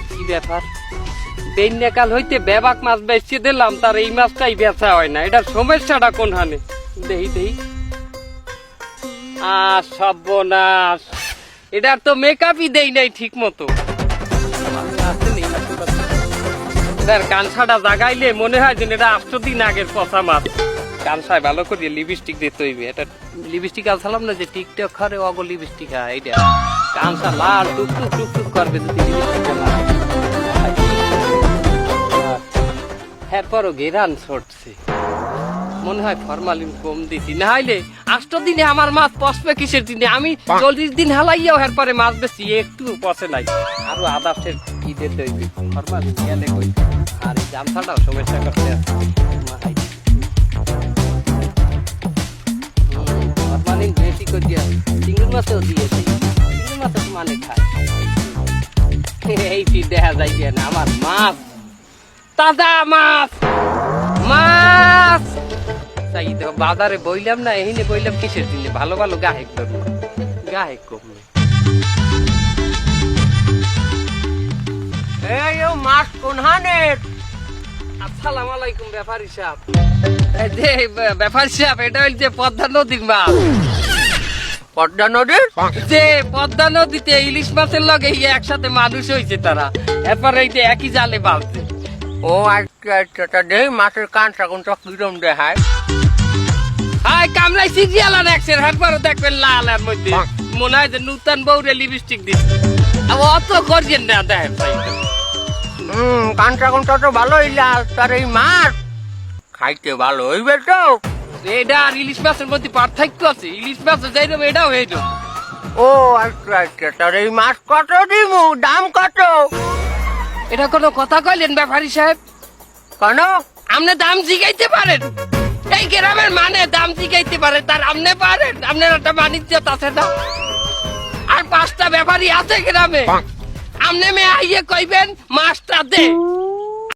কি ব্যাপার? বেন্যাকাল হইতে বেবাক মাছ বেচে দিলাম, তার এই মাছটাই বেচা হয় না। এটার সমস্যাটা কোনখানে? দেহি দেহি। সর্বনাশ, এটার তো মেকআপই দেই নাই ঠিক মতো। কানসাটা জাগাইলে মনে হয় যে এটা 8 দিন আগের পচা মাছ। কানসায় ভালো করে লিপস্টিক দিতে হইবে। এটা লিপস্টিক আনছিলাম না যে টিকটক করে অগো লিপস্টিক, এইটা কানসা লাল টুকটুক টুকটুক করবে যদি লিপস্টিক লাল। এরপরও ঘেরান ছড়ছে, মনে হয় ফরমালিন কম দিছি। না হইলে 8 দিনে আমার মাছ পচবে কিসের দিনে? আমি 40 দিন হালাইয়াও এরপরে মাছ বেশি একটু পচে নাই। আরো আদার্সের কি দিতে হইবে, ফরমালিন গেলে কই। আর এই জামছাটাও সমস্যা করতে আছে। ফরমালিন বেশি করে দিয়া চিংড়ি মাছেও দিয়েছি। চিংড়ি মাছে তো মানে খায়। এইটি দেখা যায় না আমার মাছ, তাজা মাছ মাছ। তাই তো বাজারে বইলাম না, এহিনে বইলাম কিসের দিনে? ভালো ভালো গাহেক ধরবো, গাহেক কমবে। এই ও মাছ কোনখানে? আসসালামু আলাইকুম ব্যাপারী সাহেব। এই যে ব্যাপারী সাহেব, এটা হইল যে পদ্মা নদীর মাছ। পদ্মা নদীর? যে পদ্মা নদীতে ইলিশ মাছের লগে একসাথে মানুষ হয়েছে তারা, এরপরে এই যে একই জালে বাঁধছে। ও আচ্ছা আচ্ছা, তা দেখ মাছের কানটা কোনটা কিরম দেখায়? হাই কামলাই সিরিয়ালা দেখছেন, এরপরে দেখবেন লাল এর মধ্যে মনে হয় যে নূতন বউরে লিপস্টিক দিচ্ছে। অত করছেন না, দেখেন কানটা কোনটা তো ভালোই লাল, তার এই মাছ খাইতে ভালো হইবে তো। এটা আর ইলিশ মাছের মধ্যে পার্থক্য আছে, ইলিশ মাছ যাইরকম এটাও এইরকম। ও আচ্ছা আচ্ছা, তার এই মাছ কত দিমু, দাম কত? এটা কোনো কথা কইলেন ব্যাপারী সাহেব? কেন? আপনি দাম জিগাইতে পারেন? এই গ্রামের মানে দাম জিগাইতে পারে, তার আপনি পারেন? আপনার একটা বাণিজ্য আছে না? আর 5টা ব্যাপারী আছে গ্রামে, আপনি মে আইয়ে কইবেন মাছটা দে,